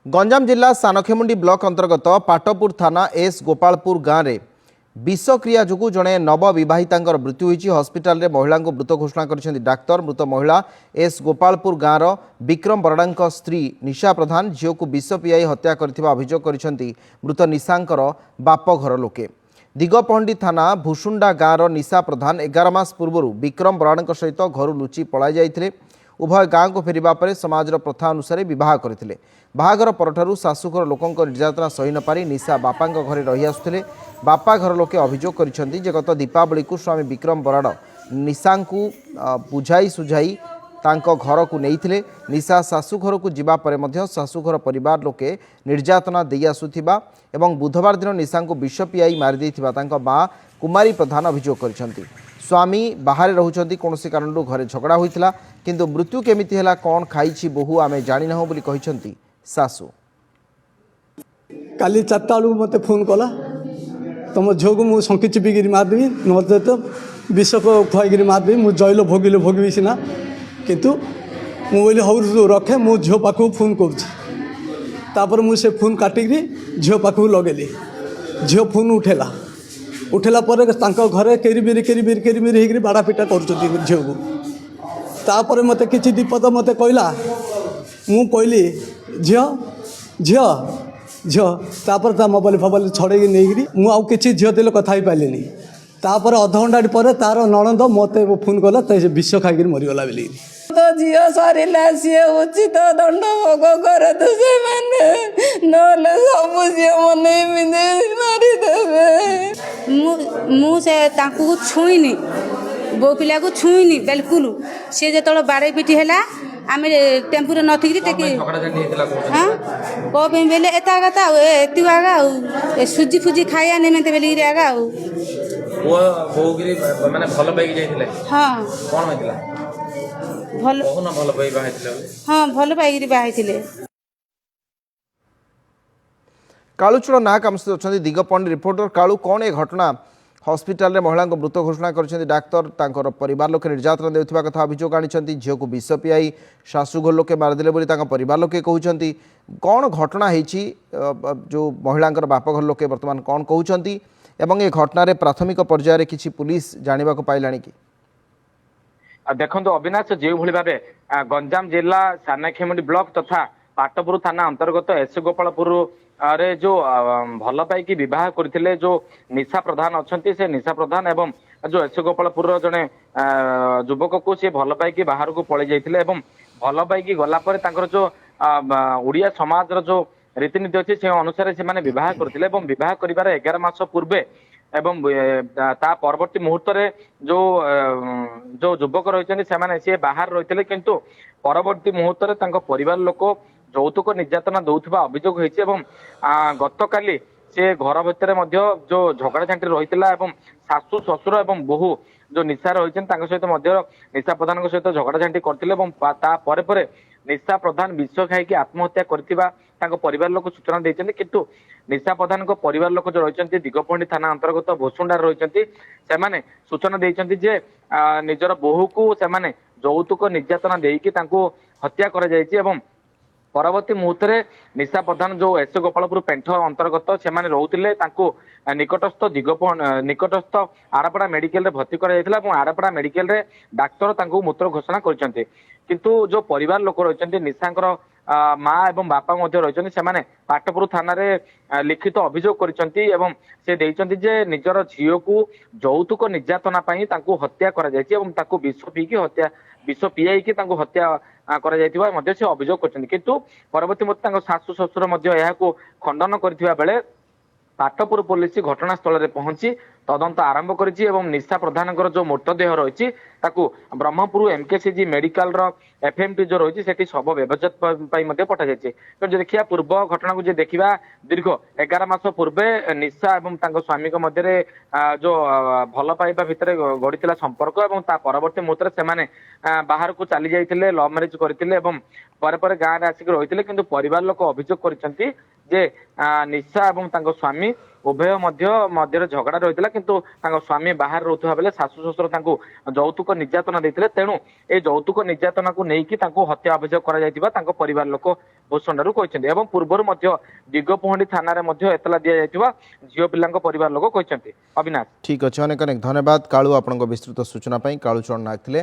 गंजाम जिला सानखेमुंडी ब्लॉक अंतर्गत पाटपुर थाना एस गोपालपुर गाँव में विषक्रिया जो जड़े नवविवाहिता मृत्यु होती हस्पिटाल महिला को मृत घोषणा कर डाक्तर। मृत महिला एस गोपालपुर गाँव विक्रम बराड़ा स्त्री निशा प्रधान झील को विष पियाई हत्या अभियोग कर मृत निशांकर बाप घर लोके। दिगपहंडी थाना भुसुंडा गाँव निशा प्रधान 11 मास पूर्व विक्रम बराड़ा सहित घर लुचि पलाई जाते। उभय गाँव को फेरिबा परे समाजर प्रथा अनुसार बह करते। बाहागर परठारु शाशुघर लोकों निर्यातना सही न पारी निशा बापा घरे रही आसुले। बापा घर लोके अभियोग करिसेंति जे गत दीपावली को स्वामी विक्रम बराड़ निशा को बुझाई सुझाई तांको घर को नेइथिले। निशा शाशुघर को जिबा परे मध्य शाशुघर परिवार लोके निर्यातना देई आसुथिबा एवं बुधवार दिन निशा को विष पियाई मारि देइथिबा तांको मां कुमारी प्रधान अभियोग करिसेंति। स्वामी बाहर रोचंती कौनसी कारण घरे झगड़ा होता किंतु मृत्यु केमिति हैला कौन खाई बहु आमे जानी ना बोली कहिसेंति सासु। काली 4टा बेलू मत फोन कला तुम झील को मुझे शंकी चिपिकी मारदेवी नते तो विष को खुआई मारदेवी मुझे जैल भोगिले भोगी सीना किंतु मुझे हौ रखे मु झील पाखक फोन कर मुझे फोन काटिकी झील पाखक लगेली। झील फोन उठेला पर घरे केरीबिरी होकर बाड़ा पिटा कर झील को। तापर मत कि दीपद मत कहला मु कहली झील झील झील तापर ता मोबाइल फोबाइल छड़े नहीं मुझे किसी झील दिल कथा ही पाइलिनी। तापर अध घंटा पर तार नणंद मत फोन कला विष खाई मरीगला बोली तो झील सरला सी उचित दंड भोग कर से ना सब झील मन मारिदेवे। मुझे छुईनी बो पिला को छुईनी बिल्कुल सी जो बाड़े पिटी है आम टेम्पू नथिक हाँ कौन बेले एता कथा एति आगा सुजी फुजी खाया नहीं बेलिक आगा हाँ भल हाँ भल पाई बाहर। कालुचूड़ नाक आम सहित अच्छा दिगपहंडी रिपोर्टर कालू कौन ए घटना हस्पिटाल रे महिला को मृत घोषणा कर डाक्तर तांकर परिवार लोके निर्यातना देउथिबा कथा अभियोग आनी झील को विष पियाई शाशुघर लोके मारिदेले बोली परिवार लोके कहउछंती। कौन घटना होईची जो महिला बापघर लोके वर्तमान कौन कहउछंती एवं ए घटना रे प्राथमिक पर्यायर किछि पुलिस जानिबा को पाइलानी कि देखो अविनाश जो भाव गंजाम जिला सानखेमुंडी ब्लॉक तथा पाटपुर थाना अंतर्गत एस गोपालपुर रे जो भल पाई बह करते जो निशा प्रधान अच्छा से निशा प्रधान एवं जो एस गोपालपुर जड़े युवक को सी भल पाई बाहर को पलि जाते भल पाई गलापर जो ओडिया समाज जो रीतिनीति अच्छी से अनुसार से बह करते बह कर 11 मास पूर्वे एवं ता परवर्ती मुहूर्त रे जो जो युवक रही से बाहर रही किंतु परवर्ती मुहूर्त रे तांको परिवार लोक यौतुक निर्यातना दौथुबा अभियोग होईछि एवं गतकाली से घर भितर जो झगड़ा झांटी रही शाशु शशुर एवं बोहू जो निशा रही सहित निशा प्रधान सहित झगड़ा झांटी करते निशा प्रधान विष खाई आत्महत्या करथिबा परिवार लोक सूचना देते किंतु निशा प्रधान को परिवार लोक जो रही दिगपहंडी थाना अंतर्गत भुसुंडार रही से सूचना देते जे निजर बोहू को से यौतुक निर्यातना देकी हत्या कर परवर्ती मुहूर्त में निशा प्रधान जो एस गोपालपुर पेंठ अंतर्गत से रोते निकटस्थ निकटस्थ आरपड़ा मेडिकल रे भर्ती कर आरपड़ा मेडिकल रे डाक्तर मूत्र घोषणा करछन्ते किंतु जो परिवार लोक रही निशांकर माँ एवं बापा रही से पाटपुर थाना रे लिखित अभियोग करछन्ती एवं से देइछन्ती जे निजर झील को यौतुक निर्यातना पई तांको हत्या करा जायछि एवं ताको विष पीकी हत्या विष पियाई की तांको हत्या करा जायतिबा मध्ये से अभियोग करछन्ती किंतु परवर्ती मत तांको शाशु शशुर मध्ये एहाको खंडन करथिबा बेले पाटपुर पुलिस घटनास्थल में पहुंची तदंत आरंभ करिछि एवं निशा प्रधान जो मृतदेह रही ब्रह्मपुर एमकेसीजी मेडिकल एफएमटी जो रही है शव व्यवच्छेद पठा जाए। तो देखिए पूर्व घटना को देखा दीर्घ 11 मास पूर्वे निशा और स्वामी मध्य जो भल पाइबा भितर गढ़ी संपर्क और परवर्ती मुहूर्त से बाहर को चली जाते लव मैरिज करते गाँव में आसिक रही किंतु परिवार लोक अभियोग करछन्ती जे निशा और स्वामी उभय मध्य झगड़ा रही किंतु स्वामी बाहर रोथुवा बेले शाशु शशुर यौतुक निर्यातना देते तेणु ए यौतुक निर्यातना को लेकिन हत्या अभियोग कर परिवार लोक ଭୂଷଣ୍ଡରୁ କହିଛନ୍ତି ଏବଂ ପୂର୍ବରୁ ମଧ୍ୟ ଦିଗପହଣ୍ଡି ଥାନାରେ ମଧ୍ୟ ଏତଲା ଦିଆଯାଇଥିବା ଝିଅ ପିଲାଙ୍କ ପରିବାର ଲୋକ କହିଛନ୍ତି। ଅବିନାଶ। ଠିକ୍ ଅଛି, ଅନେକ ଅନେକ ଧନ୍ୟବାଦ କାଳୁ ଆପଣଙ୍କ ବିସ୍ତୃତ ସୂଚନା ପାଇଁ। କାଳୁ ଚରଣ ନାୟକ ଥିଲେ।